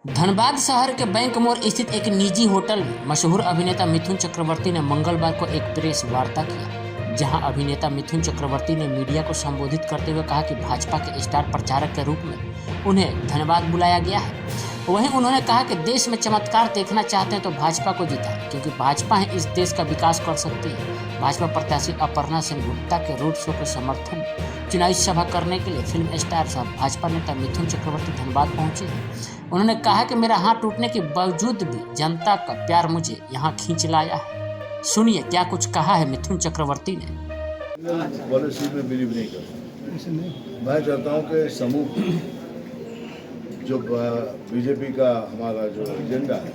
धनबाद शहर के बैंक मोड़ स्थित एक निजी होटल में मशहूर अभिनेता मिथुन चक्रवर्ती ने मंगलवार को एक प्रेस वार्ता किया, जहां अभिनेता मिथुन चक्रवर्ती ने मीडिया को संबोधित करते हुए कहा कि भाजपा के स्टार प्रचारक के रूप में उन्हें धनबाद बुलाया गया है। वहीं उन्होंने कहा कि देश में चमत्कार देखना चाहते हैं तो भाजपा को जिताएं, क्योंकि भाजपा ही इस देश का विकास कर सकती है। भाजपा प्रत्याशी अपर्णा सेन गुप्ता के रोड शो के समर्थन चुनावी सभा करने के लिए फिल्म स्टार साहब भाजपा नेता मिथुन चक्रवर्ती धनबाद पहुंचे हैं। उन्होंने कहा कि मेरा हाथ टूटने के बावजूद भी जनता का प्यार मुझे यहाँ खींच लाया है। सुनिए क्या कुछ कहा है मिथुन चक्रवर्ती ने। पॉलिसी में बिलीव नहीं करता। मैं चाहता हूँ कि समूह जो बीजेपी का हमारा जो एजेंडा है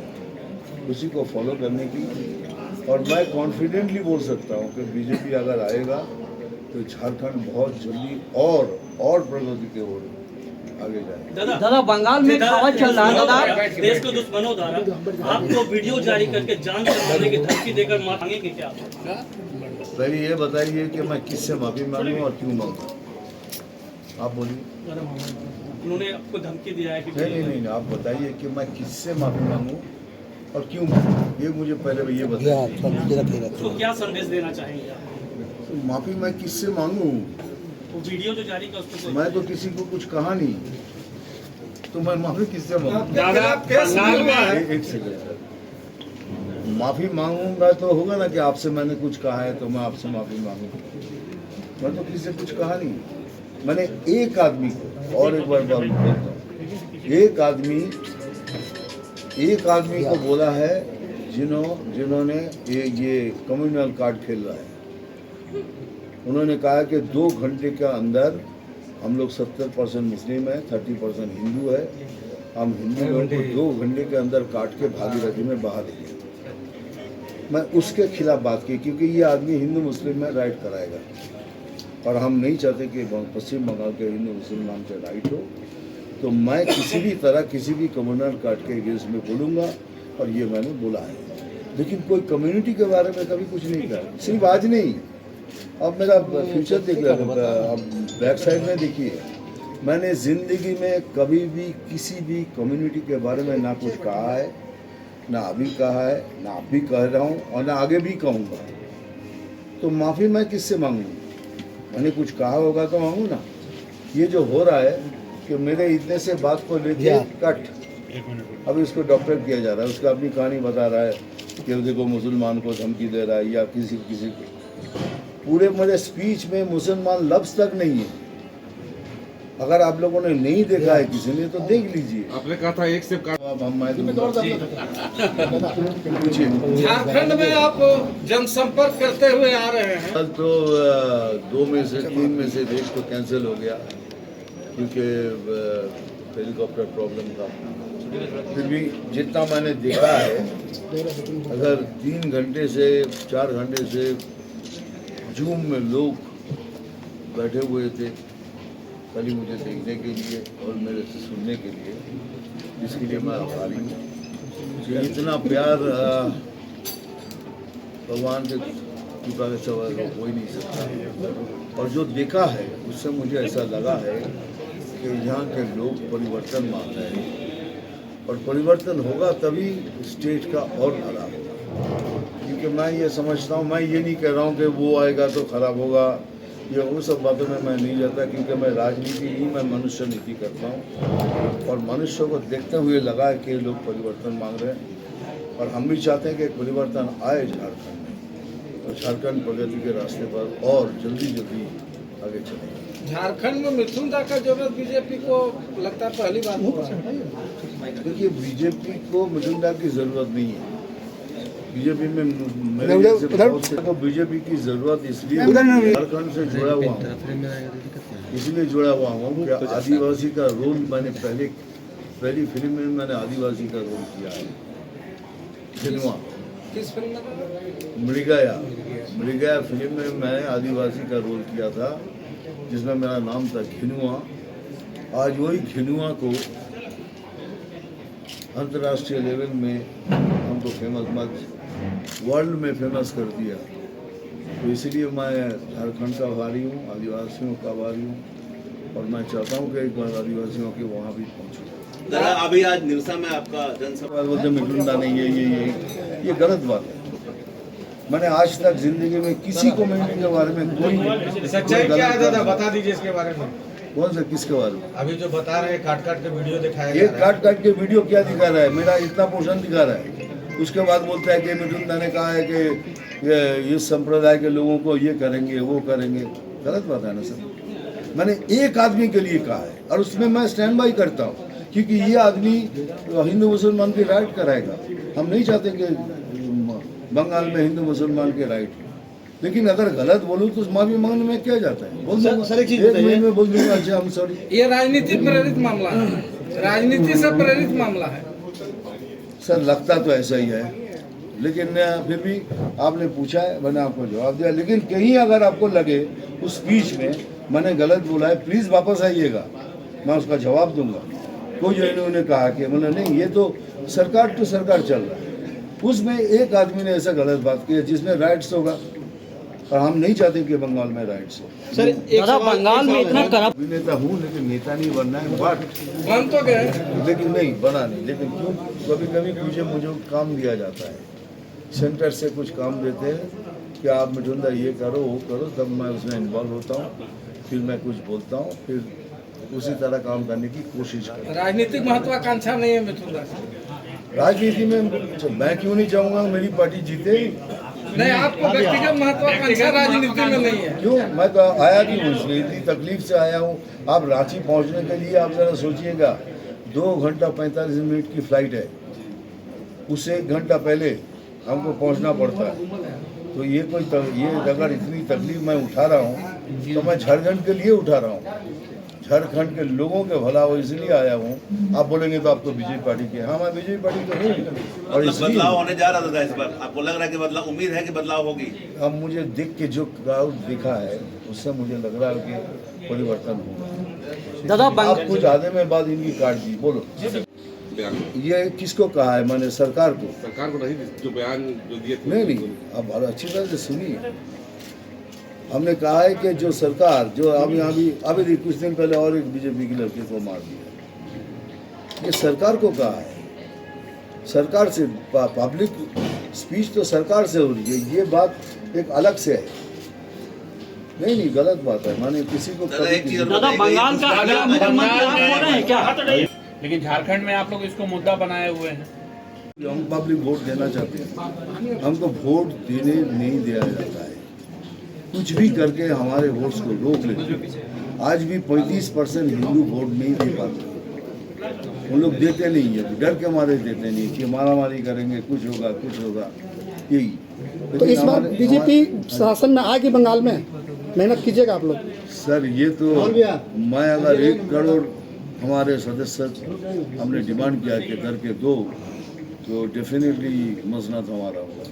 उसी को फॉलो करने की, और मैं कॉन्फिडेंटली बोल सकता हूँ कि बीजेपी अगर आएगा तो झारखंड बहुत जल्दी और प्रगति की ओर आगे जाएगा। दादा बंगाल में खबर चल रहा है दादा, देश को दुश्मनों द्वारा आपको वीडियो जारी करके जान से मारने की धमकी देकर मांगेंगे क्या? पहले ये बताइए कि मैं किससे माफी मांगूं और क्यों मांगूं, आप बोलिए। उन्होंने आपको धमकी दिया है कि नहीं, आप बताइए कि मैं किससे माफी मांगूं और क्यों मांगूं, ये मुझे पहले ये बताइए। तो क्या संदेश देना चाहेंगे आप? तो माफी मैं किससे मांगूं? वो वीडियो जो जारी कर उसको मैं तो किसी को कुछ कहा नहीं, तो मैं माफी किससे मांगूं? एक सेकंड सर, माफी मांगूंगा तो होगा ना कि आपसे मैंने कुछ कहा है तो मैं आपसे माफी मांगू। मैं तो किसी से कुछ कहा नहीं। मैंने एक आदमी को, और एक बार बोलता हूँ, एक आदमी को बोला है जिन्होंने ये कम्युनल कार्ड खेल रहा है। उन्होंने कहा कि 2 घंटे के अंदर हम लोग 70% मुस्लिम है, 30% हिंदू है, हम हिंदू लोगों को 2 घंटे के अंदर काट के भागीरथी में बहा देंगे। मैं उसके खिलाफ बात की, क्योंकि ये आदमी हिंदू मुस्लिम में राइट कराएगा और हम नहीं चाहते कि पश्चिम बंगाल के हिंदू मुस्लिम नाम से राइट हो। तो मैं किसी भी तरह किसी भी कम्युनल कार्ड के अगेंस्ट में बोलूँगा, और ये मैंने बोला है। लेकिन कोई कम्युनिटी के बारे में कभी कुछ नहीं कहा, सिर्फ आज नहीं। अब मेरा फ्यूचर देखिए, अब बैक साइड में देखिए, मैंने ज़िंदगी में कभी भी किसी भी कम्युनिटी के बारे में ना कुछ कहा है, ना अभी कहा है, ना अब भी कह रहा हूँ और ना आगे भी कहूँगा। तो माफ़ी मैं किससे मांगूँ? मैंने कुछ कहा होगा तो मांगू ना। ये जो हो रहा है कि मेरे इतने से बात को लेके कट, अब इसको डॉक्टर किया जा रहा है, उसका अपनी कहानी बता रहा है कि देखो मुसलमान को धमकी दे रहा है या किसी को। पूरे मेरे स्पीच में मुसलमान लफ्ज तक नहीं है। अगर आप लोगों ने नहीं देखा है किसी ने तो देख लीजिए। आपने कहा था एक से झारखंड में आप जनसंपर्क करते हुए आ रहे हैं। कल तो 2 में से 3 में से एक तो कैंसिल हो गया क्योंकि हेलीकॉप्टर प्रॉब्लम था। फिर भी जितना मैंने देखा है, अगर 3 घंटे से 4 घंटे से जूम में लोग बैठे हुए थे खाली मुझे देखने के लिए और मेरे से सुनने के लिए, जिसके लिए मैं आभारी हूँ। इतना प्यार भगवान के कृपा के सवाल हो ही नहीं सकता। और जो देखा है उससे मुझे ऐसा लगा है कि यहाँ के लोग परिवर्तन मांग रहे हैं, और परिवर्तन होगा तभी स्टेट का और भला होगा। क्योंकि मैं ये समझता हूँ, मैं ये नहीं कह रहा हूँ कि वो आएगा तो खराब होगा, ये उन सब बातों में मैं नहीं जाता, क्योंकि मैं राजनीति नहीं, मैं मनुष्य नीति करता हूँ। और मनुष्य को देखते हुए लगा है कि लोग परिवर्तन मांग रहे हैं, और हम भी चाहते हैं कि परिवर्तन आए झारखंड में, और झारखंड प्रगति के रास्ते पर और जल्दी आगे चलेंगे। झारखंड में मिथुन दा का जरूरत बीजेपी को लगता है पहली बार हुआ है। देखिए, बीजेपी को मिथुन दा की जरूरत नहीं है। बीजेपी में मेरे को बीजेपी की जरूरत इसलिए झारखंड से जुड़ा हुआ हूँ, इसलिए जुड़ा हुआ हूँ कि आदिवासी का रोल मैंने पहली फिल्म में मैंने आदिवासी का रोल किया है। खिनुआ, किस फिल्म में? मृगया फिल्म में मैंने आदिवासी का रोल किया था, जिसमें मेरा नाम था खिनुआ। आज वही खिनुआ को अंतर्राष्ट्रीय लेवल में हमको फेमस वर्ल्ड में फेमस कर दिया। तो इसलिए मैं झारखंड का आभारी हूँ, आदिवासियों का आभारी हूँ, और मैं चाहता हूँ कि एक बार आदिवासियों के वहाँ भी पहुँचूँ। दादा अभी आज निरसा में आपका जनसभा बोलते मिठुन दा नहीं ये गलत बात है। मैंने आज तक जिंदगी में किसी कम्युनिटी के बारे में कोई सच्चाई क्या है दादा, बता दीजिए इसके बारे में। कौन सा किसके बारे में? अभी जो बता रहे हैं काट काट के वीडियो दिखाया ये काट काट के वीडियो क्या दिखा रहा है? मेरा इतना पोषण दिखा रहा है। उसके बाद बोलता है कि मिठुन दा ने कहा है कि इस संप्रदाय के लोगों को ये करेंगे वो करेंगे। गलत बात है ना सर। मैंने एक आदमी के लिए कहा है और उसमें मैं स्टैंड बाई करता हूँ, क्योंकि ये आदमी हिंदू मुसलमान की राइट कराएगा। हम नहीं चाहते कि बंगाल में हिंदू मुसलमान के राइट, लेकिन अगर गलत बोलूँ तो माफी मांगने में क्या जाता है? बोल दूंगा, एक मिनट में बोल दूंगा अच्छा हम सॉरी। ये राजनीति प्रेरित मामला है, राजनीति से प्रेरित मामला है सर। लगता तो ऐसा ही है, लेकिन फिर भी आपने पूछा है, मैंने आपको जवाब दिया। लेकिन कहीं अगर आपको लगे उस स्पीच में मैंने गलत बोला है, प्लीज़ वापस आइएगा, मैं उसका जवाब दूंगा। कोई जो इन्होंने कहा कि मतलब नहीं, ये तो सरकार टू सरकार चल रहा है। उसमें एक आदमी ने ऐसा गलत बात की है जिसमें राइट्स होगा, और हम नहीं चाहते कि बंगाल में राइट्स हो। सर दादा बंगाल में इतना करप्ट अभिनेता हूँ लेकिन नेता नहीं बनना है, बट बन तो गए, लेकिन नहीं बना नहीं। लेकिन क्यों कभी कभी मुझे काम दिया जाता है, सेंटर से कुछ काम देते हैं कि आप मिठुन दा ये करो वो करो, तब मैं उसमें इन्वॉल्व होता हूँ, फिर मैं कुछ बोलता हूँ, फिर उसी तरह काम करने की कोशिश करता हूँ। राजनीतिक महत्वाकांक्षा नहीं है मिथुन दा। राजनीति में मैं क्यों नहीं चाहूँगा मेरी पार्टी जीते? नहीं, आपको व्यक्तिगत महत्वाकांक्षा राजनीति में नहीं है। क्यों? मैं तो आया क्यों? इसलिए इतनी तकलीफ से आया हूँ। आप रांची पहुँचने के लिए आप ज़रा सोचिएगा, 2 घंटा 45 मिनट की फ़्लाइट है, उससे 1 घंटा पहले हमको पहुँचना पड़ता है। तो ये अगर इतनी तकलीफ मैं उठा रहा हूँ तो मैं झारखंड के लिए उठा रहा हूँ, झारखंड के लोगों के भला हो इसलिए आया हूँ। आप बोलेंगे तो आप तो बीजेपी पार्टी के, हाँ मैं बीजेपी पार्टी का हूँ। और मतलब बदलाव होने जा रहा था इस बार, आपको लग रहा है कि बदलाव, उम्मीद है कि बदलाव होगी? अब मुझे देख के जो क्राउड दिखा है उससे मुझे लग रहा है कि परिवर्तन होगा। दादा आप कुछ आधे में बाद इनकी काट दी, बोलो ये किसको कहा है? मैंने सरकार को नहीं, जो बयान जो दिए थे। नहीं अब बहुत अच्छी तरह से सुनिए। हमने कहा है कि जो सरकार जो अभी कुछ दिन पहले और एक बीजेपी की लड़की को मार दिया, ये सरकार को कहा है। सरकार से पब्लिक स्पीच तो सरकार से हो रही है, ये बात एक अलग से है। नहीं गलत बात है। मैंने किसी को दादा बंगाल का अगला मुख्यमंत्री आप हो रहे हैं क्या? लेकिन झारखंड में आप लोग इसको मुद्दा बनाए हुए हैं। हम पब्लिक वोट देना चाहते हैं, हमको वोट देने नहीं दिया जाता है। कुछ भी करके हमारे वोट्स को रोक लेते हैं। आज भी 35% हिंदू वोट नहीं दे पाते, उन लोग देते नहीं है, डर के मारे देते नहीं कि मारामारी करेंगे, कुछ होगा यही। तो इस बार बीजेपी शासन में आएगी बंगाल में, मेहनत कीजिएगा आप लोग। सर ये तो मैं अगर 1 करोड़ हमारे सदस्य हमने डिमांड किया कि करके दो, तो डेफिनेटली मसनद हमारा होगा।